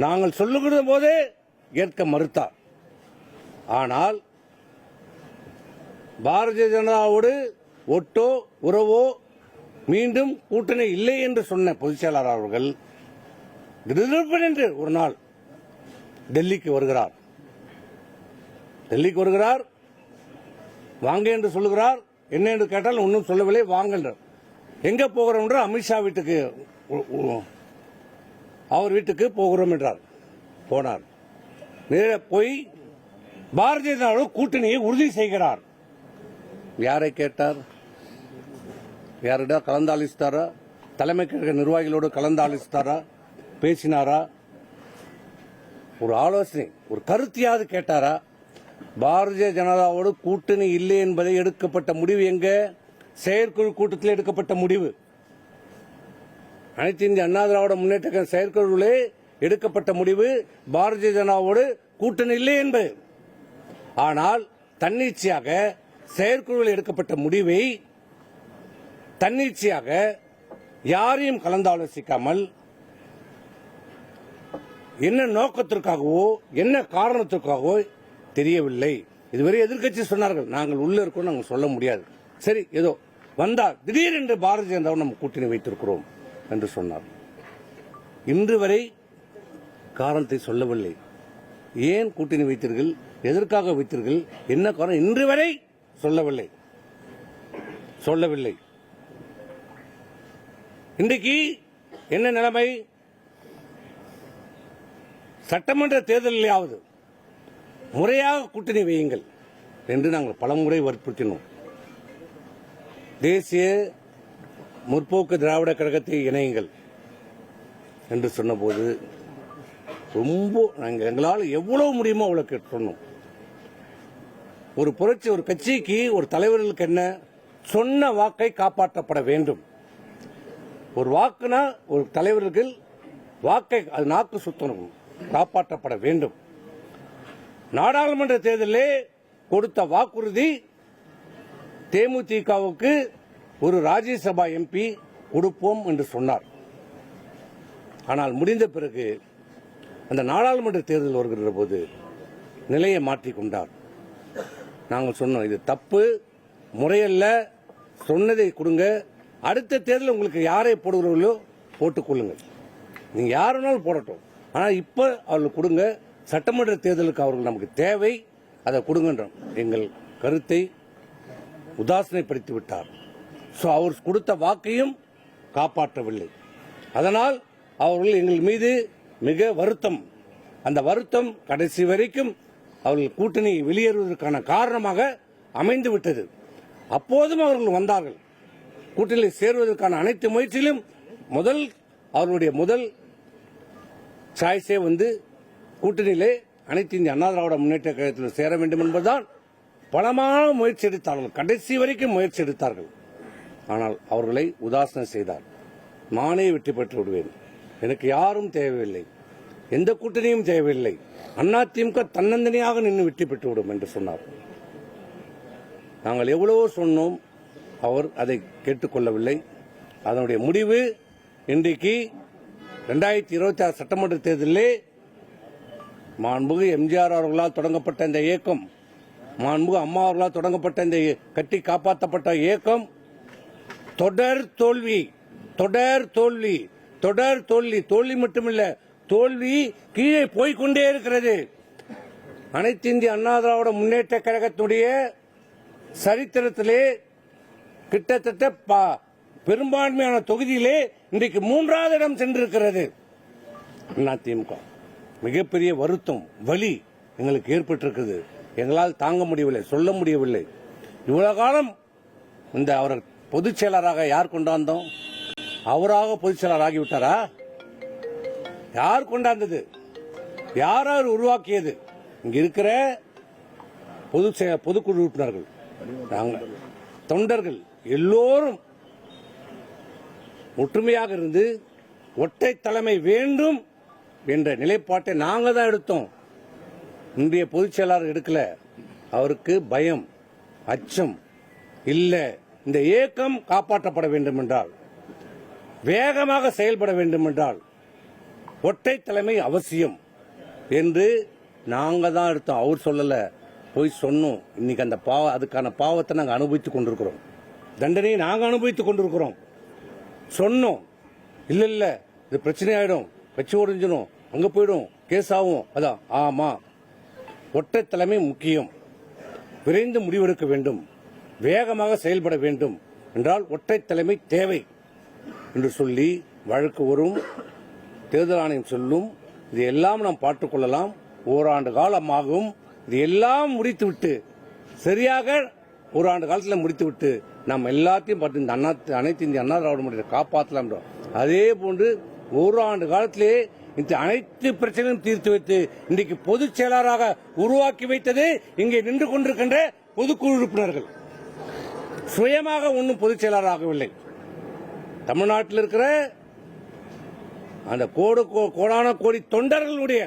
நாங்கள் சொல்லுகிற போதே ஏற்க மறுத்தார். ஆனால் பாரதிய ஜனதாவோடு ஒட்டோ உறவோ மீண்டும் கூட்டணி இல்லை என்று சொன்ன பொதுச் செயலாளர் அவர்கள் திடீரென்று ஒரு நாள் டெல்லிக்கு வருகிறார். வாங்க என்று சொல்லுகிறார். என்ன என்று கேட்டால் ஒன்றும் சொல்லவில்லை. வாங்க எங்க போகிறோம் என்று அமித்ஷா வீட்டுக்கு அவர் வீட்டுக்கு போகிறோம் என்றார். போனார். நேர போய் பாரதிய ஜனதா கூட்டணியை உறுதி செய்கிறார். யாரை கேட்டார்? யாரிடம் கலந்தாலோசித்தாரா? தலைமை கழக நிர்வாகிகளோடு கலந்தாலோசித்தாரா? பேசினாரா? ஒரு ஆலோசனை, ஒரு கருத்தையாவது கேட்டாரா? பாரதிய ஜனதாவோடு கூட்டணி இல்லை என்பதை எடுக்கப்பட்ட முடிவு எங்க? செயற்குழு கூட்டத்தில் எடுக்கப்பட்ட முடிவு. அனைத்து இந்திய அண்ணா திராவிட முன்னேற்ற கழக செயற்குழுவிலே எடுக்கப்பட்ட முடிவு பாரதிய ஜனதாவோடு கூட்டணி இல்லை என்பது. ஆனால் தன்னிச்சையாக செயற்குழுவில் எடுக்கப்பட்ட முடிவை தன்னிச்சையாக யாரையும் கலந்தாலோசிக்காமல் என்ன நோக்கத்திற்காகவோ என்ன காரணத்திற்காகவோ தெரியவில்லை. இதுவரை எதிர்க்கட்சி சொன்னார்கள், நாங்கள் உள்ள இருக்கோம், நாங்கள் சொல்ல முடியாது. சரி, ஏதோ வந்தார். திடீரென்று பாரதிய ஜனதாவை நம்ம கூட்டணி வைத்திருக்கிறோம் என்று சொன்னார். இன்று வரை காரணத்தை சொல்லவில்லை. ஏன் கூட்டணி வைத்தீர்கள், எதற்காக வைத்தீர்கள், என்ன காரணம் இன்று வரை சொல்லவில்லை. இன்றைக்கு என்ன நிலைமை? சட்டமன்ற தேர்தலிலாவது முறையாக கூட்டணி வையுங்கள் என்று நாங்கள் பலமுறை வற்புறுத்தினோம். தேசிய முற்போக்கு திராவிட கழகத்தை இணையுங்கள் என்று சொன்னபோது ரொம்ப எங்களால் எவ்வளவு முடியுமோ அவ்வளவு சொன்னோம். ஒரு புரட்சி, ஒரு கட்சிக்கு, ஒரு தலைவர்களுக்கு என்ன, சொன்ன வாக்கை காப்பாற்றப்பட வேண்டும். ஒரு வாக்குனா ஒரு தலைவர்கள் வாக்கை, அது நாக்கு சுத்தணும், காப்பாற்றப்பட வேண்டும். நாடாளுமன்ற தேர்தலிலே கொடுத்த வாக்குறுதி தேமுதிகவுக்கு ஒரு ராஜ்யசபா எம்பி கொடுப்போம் என்று சொன்னார். ஆனால் முடிந்த பிறகு அந்த நாடாளுமன்ற தேர்தல் வருகிற போது நிலையை மாற்றிக்கொண்டார். நாங்கள் சொன்னோம், இது தப்பு, முறையல்ல, சொன்னதை கொடுங்க, அடுத்த தேர்தல் உங்களுக்கு யாரை போடுகிறீர்களோ போட்டுக்கொள்ளுங்கள், நீங்க யாருனாலும் போடட்டும், ஆனால் இப்ப அவர்களுக்கு கொடுங்க, சட்டமன்ற தேர்தலுக்கு அவர்கள் நமக்கு தேவை, அதை கொடுங்கன்றோம். எங்கள் கருத்தை உதாசனைப்படுத்தி விட்டார். அவர் கொடுத்த வாக்கையும் காப்பாற்றவில்லை. அதனால் அவர்கள் எங்கள் மீது மிக வருத்தம். அந்த வருத்தம் கடைசி வரைக்கும் அவர்கள் கூட்டணி வெளியேறுவதற்கான காரணமாக அமைந்து விட்டது. அப்போதும் அவர்கள் வந்தார்கள். கூட்டணியில் சேருவதற்கான அனைத்து முயற்சியிலும் அவர்களுடைய முதல் சாய்ஸே கூட்டணியிலே அனைத்து இந்திய அண்ணா திராவிட முன்னேற்ற கழகத்தில் சேர வேண்டும் என்பதுதான். பலமான முயற்சி எடுத்தார்கள், கடைசி வரைக்கும் முயற்சி எடுத்தார்கள். ஆனால் அவர்களை உதாசனை செய்தார். நானே வெற்றி பெற்று விடுவேன், எனக்கு யாரும் தேவையில்லை, எந்த கூட்டணியும் தேவையில்லை, அதிமுக தன்னந்தனியாக நின்று வெற்றி பெற்றுவிடும் என்று சொன்னார். நாங்கள் எவ்வளவோ சொன்னோம், அவர் அதை கேட்டுக்கொள்ளவில்லை. அதனுடைய முடிவு இன்றைக்கு 2026 சட்டமன்ற தேர்தலிலே மாண்புமிகு எம்ஜிஆர் அவர்களால் தொடங்கப்பட்ட இந்த இயக்கம், மாண்புமிகு அம்மா அவர்களால் தொடங்கப்பட்ட இந்த கட்டி காப்பாற்றப்பட்ட இயக்கம் தொடர் தோல்வி, தோல்வி மட்டுமில்ல, தோல்வி கீழே போய்கொண்டே இருக்கிறது. அனைத்து இந்திய அண்ணா திராவிட முன்னேற்ற கழகத்துடைய சரித்திரத்திலே கிட்டத்தட்ட பெரும்பான்மையான தொகுதியிலே இன்றைக்கு 3வது இடம் சென்றிருக்கிறது அதிமுக. மிகப்பெரிய வருத்தம், வலி எங்களுக்கு ஏற்பட்டிருக்கிறது. எங்களால் தாங்க முடியவில்லை, சொல்ல முடியவில்லை. இவ்வளவு காலம் இந்த அவர் பொதுச் செயலராக யார் கொண்டாந்தோம்? அவராக பொதுச் செயலர் ஆகிவிட்டாரா? யார் கொண்டாந்தது? யார் உருவாக்கியது? இங்க இருக்கிற பொதுக்குழு உறுப்பினர்கள், தொண்டர்கள் எல்லோரும் ஒற்றுமையாக இருந்து ஒற்றை தலைமை வேண்டும் என்ற நிலைப்பாட்டை நாங்கள் தான் எடுத்தோம். இன்றைய பொதுச் செயலாளர் எடுக்கல. அவருக்கு பயம், அச்சம் இல்ல. இந்த இயக்கம் காப்பாற்றப்பட வேண்டும் என்றால், வேகமாக செயல்பட வேண்டும் என்றால், ஒற்றை தலைமை அவசியம் என்று நாங்க தான் எடுத்தோம். அவர் சொல்லல, போய் சொன்னோம். இன்னைக்கு அந்த அதுக்கான பாவத்தை நாங்கள் அனுபவித்துக் கொண்டிருக்கிறோம். தண்டனையை நாங்கள் அனுபவித்துக் கொண்டிருக்கிறோம். சொன்னோம், இல்ல இல்ல இது பிரச்சனை ஆயிடும், கட்சி உடைஞ்சிடும், அங்க போயிடும், கேஸ் ஆகும். அதான் ஆமா, ஒற்றை தலைமை முக்கியம், விரைந்து முடிவெடுக்க வேண்டும், வேகமாக செயல்பட வேண்டும் என்றால் ஒற்றை தலைமை தேவை என்று சொல்லி வழக்கு வரும், தேர்தல் ஆணையம் சொல்லும். இது எல்லாம் நாம் பார்த்துக் கொள்ளலாம். ஓராண்டு காலமாகும். இது எல்லாம் முடித்துவிட்டு, சரியாக ஓராண்டு காலத்தில் முடித்துவிட்டு நாம் எல்லாத்தையும் பார்த்து இந்த அனைத்து இந்திய அண்ணா திராவிட முன்னேற்றத்தை காப்பாற்றலாம். அதே போன்று ஓராண்டு காலத்திலே இந்த அனைத்து பிரச்சனையும் தீர்த்து வைத்து இன்றைக்கு பொதுச் செயலாளராக உருவாக்கி வைத்தது இங்கே நின்று கொண்டிருக்கின்ற பொதுக்குழு உறுப்பினர்கள். சுயமாக ஒன்றும் பொதுச் செயலாளராகவில்லை. தமிழ்நாட்டில் இருக்கிற அந்த கோடான கோடி தொண்டர்களுடைய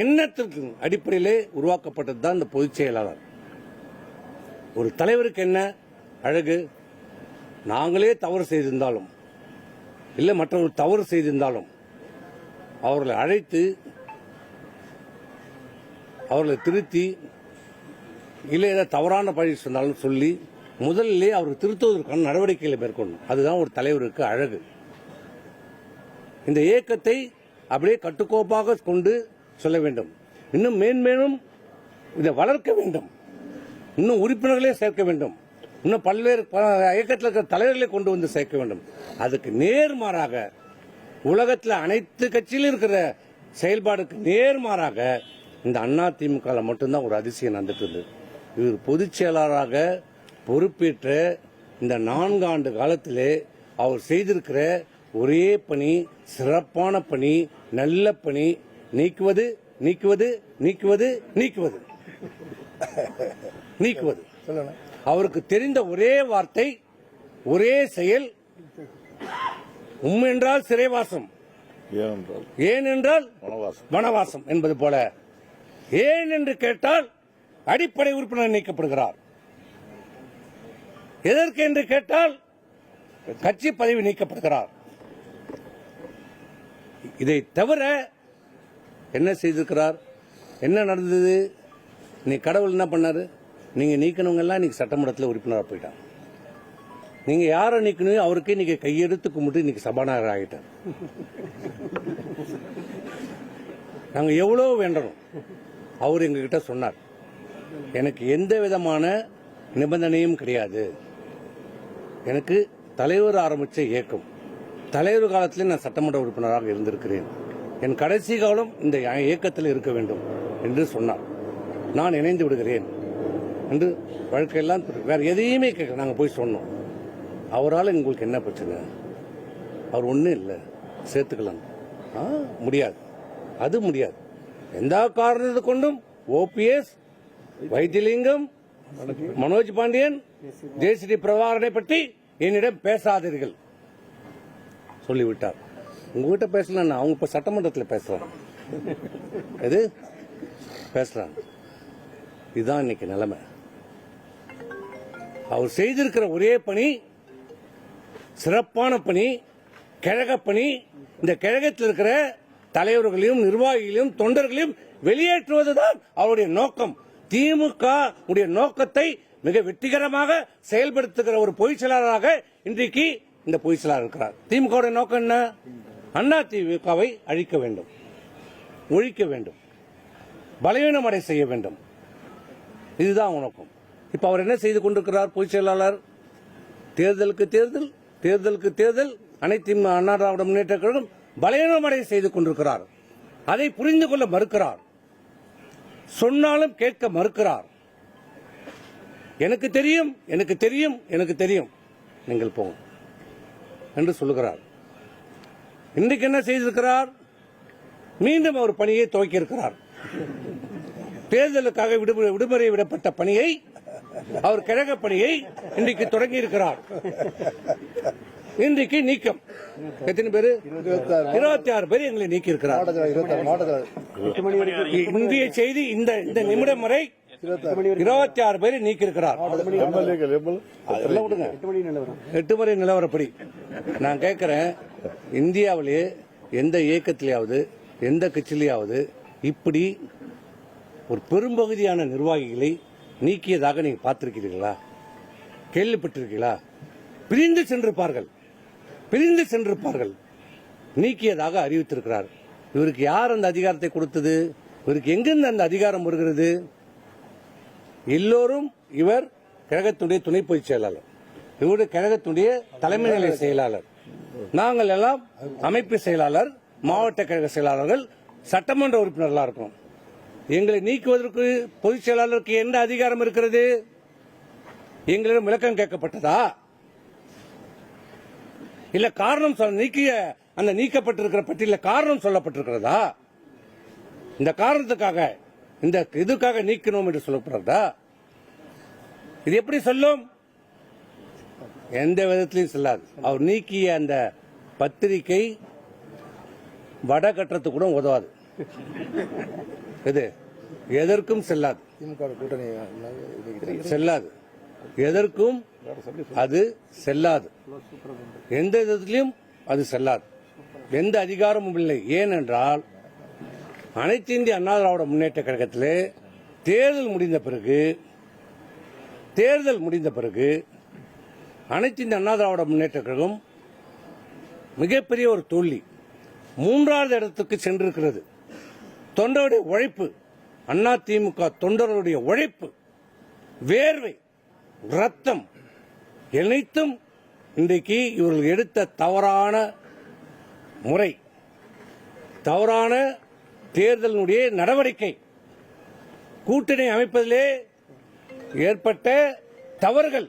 எண்ணத்திற்கு அடிப்படையிலே உருவாக்கப்பட்டது தான் இந்த பொதுச் செயலாளர். ஒரு தலைவருக்கு என்ன அழகு? நாங்களே தவறு செய்திருந்தாலும், இல்லை மற்றவர்கள் தவறு செய்திருந்தாலும் அவர்களை அழைத்து அவர்களை திருத்தி, இல்லை ஏதாவது தவறான பழி சொன்னாலும் சொல்லி முதலிலே அவர்கள் திருத்துவதற்கான நடவடிக்கைகளை மேற்கொள்ளணும். அதுதான் ஒரு தலைவருக்கு அழகு. இந்த இயக்கத்தை அப்படியே கட்டுக்கோப்பாக கொண்டு சொல்ல வேண்டும். இன்னும் மேன்மேலும் இதை வளர்க்க வேண்டும். இன்னும் உறுப்பினர்களே சேர்க்க வேண்டும். இன்னும் பல்வேறு இயக்கத்தில் இருக்கிற தலைவர்களை கொண்டு வந்து சேர்க்க வேண்டும். அதுக்கு நேர்மாறாக உலகத்தில் அனைத்து கட்சியிலும் இருக்கிற செயல்பாடுக்கு நேர்மாறாக இந்த அதிமுக மட்டும்தான் ஒரு அதிசயம் நடந்துட்டு இருந்தது. இவர் பொதுச் செயலாளராக பொறுப்பேற்ற இந்த 4 ஆண்டு காலத்திலே அவர் செய்திருக்கிற ஒரே பணி, சிறப்பான பணி, நல்ல பணி, நீக்குவது நீக்குவது நீக்குவது நீக்குவது நீக்குவது. அவருக்கு தெரிந்த ஒரே வார்த்தை, ஒரே செயல், என்றால் சிறைவாசம், ஏன் என்றால் வனவாசம் என்பது போல. ஏன் என்று கேட்டால் அடிப்படை உறுப்பினர் நீக்கப்படுகிறார். எதற்கு என்று கேட்டால் கட்சி பதவி நீக்கப்படுகிறார். இதை தவிர என்ன செய்திருக்கிறார்? என்ன நடந்தது? நீ கடவுள் என்ன பண்ணாரு? நீங்க நீக்கணவங்க எல்லாம் இன்னைக்கு சட்டமன்றத்தில் உறுப்பினராக போயிட்டாங்க. நீங்க யாரை நீக்கணும்? அவருக்கே நீங்க கையெடுத்து கும்பிட்டு இன்னைக்கு சபாநாயகர் ஆகிட்டார். நாங்க எவ்வளவு வேண்டணும். அவர் எங்ககிட்ட சொன்னார், எனக்கு எந்த விதமான நிபந்தனையும் கிடையாது. எனக்கு தலைவர் ஆரம்பிச்ச இயக்கம், தலைவர் காலத்தில் நான் சட்டமன்ற உறுப்பினராக இருந்திருக்கிறேன். என் கடைசி காலம் இந்த இயக்கத்தில் இருக்க வேண்டும் என்று சொன்னார். நான் இணைந்து விடுகிறேன் என்று வழக்கெல்லாம் வேற எதையுமே கேட்க நாங்கள் போய் சொன்னோம். அவரால் உங்களுக்கு என்ன பிரச்சனை? அவர் ஒன்றும் இல்லை, சேர்த்துக்கலாம். முடியாது, அது முடியாது. எந்த காரணத்தை கொண்டும் ஓபிஎஸ், வைத்திலிங்கம், மனோஜ் பாண்டியன், ஜெயஸ்ரீ பிரபாகரனை பற்றி என்னிடம் பேசாதீர்கள் சொல்லிவிட்டார். உங்ககிட்ட பேசலாம், அவங்க இப்ப சட்டமன்றத்தில் பேசுறாங்க. எது பேசுறாங்க? இதுதான் இன்னைக்கு நிலைமை. அவர் செய்திருக்கிற ஒரே பணி, சிறப்பான பணி, கழக பணி. இந்த கழகத்தில் இருக்கிற தலைவர்களையும் நிர்வாகிகளையும் தொண்டர்களையும் வெளியேற்றுவதுதான் அவருடைய நோக்கம். திமுக உடைய நோக்கத்தை மிக வெற்றிகரமாக செயல்படுத்துகிற ஒரு பொதுச் செயலாளராக இன்றைக்கு இந்த பொதுச் செயலாளர் இருக்கிறார். திமுக நோக்கம் என்ன? அண்ணா திமுகவை அழிக்க வேண்டும், ஒழிக்க வேண்டும், பலவீனமடை செய்ய வேண்டும். இதுதான் நோக்கம். இப்ப அவர் என்ன செய்து கொண்டிருக்கிறார்? பொதுச் செயலாளர் தேர்தலுக்கு தேர்தல், தேர்தலுக்கு தேர்தல், அனைத்து அண்ணா திராவிட முன்னேற்ற கழகம் பலவீனமடை செய்து கொண்டிருக்கிறார். அதை புரிந்து கொள்ள மறுக்கிறார். சொன்னாலும் கேட்க மறுக்கிறார். எனக்கு தெரியும், எனக்கு தெரியும், எனக்கு தெரியும், நீங்கள் போங்க என்று சொல்லுகிறார். இன்றைக்கு என்ன செய்திருக்கிறார்? மீண்டும் அவர் பணியை துவக்கி இருக்கிறார். தேர்தலுக்காக விடுமுறை விடப்பட்ட பணியை, அவர் கழக பணியை இன்றைக்கு தொடங்கி இருக்கிறார். இன்றைக்கு நீக்கம் எத்தனை பேர்? 26 பேர் எங்களை நீக்கி இருக்கிறார். இந்திய செய்தி இந்த நிமிடம் வரை 26 பேரை நீக்கி இருக்கிறார். 8 மணி நிலவரப்படி நான் கேட்கிறேன், இந்தியாவிலே எந்த இயக்கத்திலேயாவது எந்த கட்சியிலேயாவது இப்படி ஒரு பெரும்பகுதியான நிர்வாகிகளை நீக்கியதாக நீங்க பார்த்திருக்கிறீர்களா? கேள்விப்பட்டிருக்கீங்களா? பிரிந்து சென்றிருப்பார்கள். நீக்கியதாக அறிவித்திருக்கிறார். இவருக்கு யார் அந்த அதிகாரத்தை கொடுத்தது? இவருக்கு எங்கிருந்து அந்த அதிகாரம் வருகிறது? எல்லோரும் இவர் கழகத்துடைய துணை பொதுச் செயலாளர், இவருடைய கழகத்துடைய தலைமை நிலைய செயலாளர், நாங்கள் எல்லாம் அமைப்பு செயலாளர், மாவட்ட கழக செயலாளர்கள், சட்டமன்ற உறுப்பினர்களாக இருக்கோம். எங்களை நீக்குவதற்கு பொதுச் செயலாளருக்கு என்ன அதிகாரம் இருக்கிறது? எங்களிடம் விளக்கம் கேட்கப்பட்டதா? இல்ல காரணம் அந்த நீக்கப்பட்டிருக்கிற பட்டியலில் காரணம் சொல்லப்பட்டிருக்கிறதா? இந்த காரணத்துக்காக இந்த இதுக்காக நீக்கணும் என்று சொல்லப்படுறதா? இது எப்படி சொல்லும்? எந்த விதத்திலையும் செல்லாது. அவர் நீக்கிய அந்த பத்திரிகை வட கட்டுறதுக்கு கூட உதவாது. இது எதற்கும் செல்லாது. எதற்கும் அது செல்லாது. எந்த விதத்திலும் அது செல்லாது. எந்த அதிகாரமும் இல்லை. ஏனென்றால் அனைத்து இந்திய அண்ணா திராவிட முன்னேற்ற கழகத்திலே தேர்தல் முடிந்த பிறகு அனைத்து இந்திய அண்ணா திராவிட முன்னேற்ற கழகம் மிகப்பெரிய ஒரு தோல்வி, 3வது இடத்துக்கு சென்றிருக்கிறது. தொண்டருடைய உழைப்பு, அதிமுக தொண்டர்களுடைய உழைப்பு, வேர்வை, ரத்தம் அனைத்தும் இன்றைக்கு இவர்கள் எடுத்த தவறான முறை, தவறான தேர்தலுடைய நடவடிக்கை, கூட்டணி அமைப்பதிலே ஏற்பட்ட தவறுகள்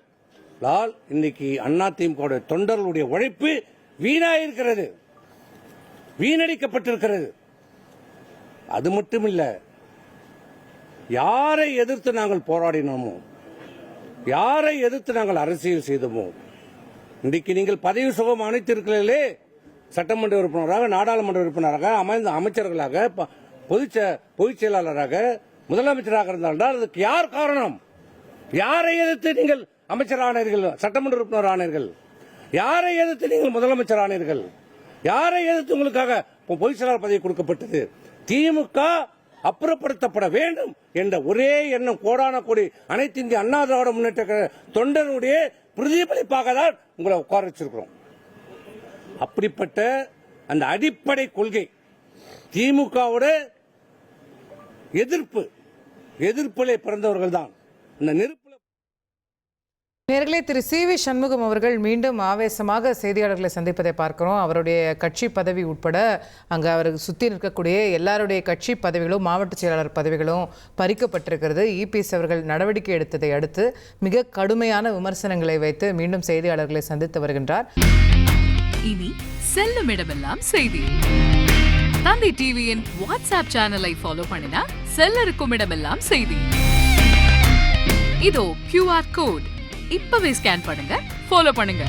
இன்னைக்கு அதிமுக தொண்டர்களுடைய உழைப்பு வீணாயிருக்கிறது, வீணடிக்கப்பட்டிருக்கிறது. அது மட்டுமில்ல, யாரை எதிர்த்து நாங்கள் போராடினோமோ, யாரை எதிர்த்து நாங்கள் அரசியல் செய்தோமோ, இன்றைக்கு நீங்கள் பதவி சுகம் அனைத்திருக்கிறீர்களே, சட்டமன்ற உறுப்பினராக, நாடாளுமன்ற உறுப்பினராக, அமைச்சர்களாக, பொதுச் செயலாளராக, முதலமைச்சராக இருந்தால் அதுக்கு யார் காரணம்? யாரை எதிர்த்து நீங்கள் அமைச்சரானீர்கள், சட்டமன்ற உறுப்பினர் ஆனீர்கள்? யாரை எதிர்த்து நீங்கள் முதலமைச்சர் ஆனீர்கள்? யாரை எதிர்த்து உங்களுக்காக பொதுச் செயலாளர் பதவி கொடுக்கப்பட்டது? திமுக அப்புறப்படுத்தப்பட வேண்டும் என்ற ஒரே எண்ணம் கோடான கோடி அனைத்து இந்திய அண்ணா திராவிட முன்னேற்ற தொண்டருடைய பிரதிபலிப்பாக தான் உங்களை உட்கார வச்சிருக்கிறோம். அப்படிப்பட்ட அந்த அடிப்படை கொள்கை திமுகவோட எதிர்ப்பிலே பிறந்தவர்கள் தான். இந்த நெருப்பில் நேர்களே, திரு சி.வி. சண்முகம் அவர்கள் மீண்டும் ஆவேசமாக செய்தியாளர்களை சந்திப்பதை பார்க்கிறோம். அவருடைய கட்சி பதவி உட்பட அங்கு அவருக்கு சுற்றி நிற்கக்கூடிய எல்லாருடைய கட்சி பதவிகளும் மாவட்ட செயலாளர் பதவிகளும் பறிக்கப்பட்டிருக்கிறது. இபிஎஸ் அவர்கள் நடவடிக்கை எடுத்ததை அடுத்து மிக கடுமையான விமர்சனங்களை வைத்து மீண்டும் செய்தியாளர்களை சந்தித்து வருகின்றார். இனி செல்லும் இடமெல்லாம் செய்தி. தந்தை டிவியின் வாட்ஸ்அப் சேனலை ஃபாலோ பண்ணினா செல்லருக்கும் இடமெல்லாம் செய்தி. இதோ QR கோட் இப்பவே ஸ்கேன் பண்ணுங்க, ஃபாலோ பண்ணுங்க.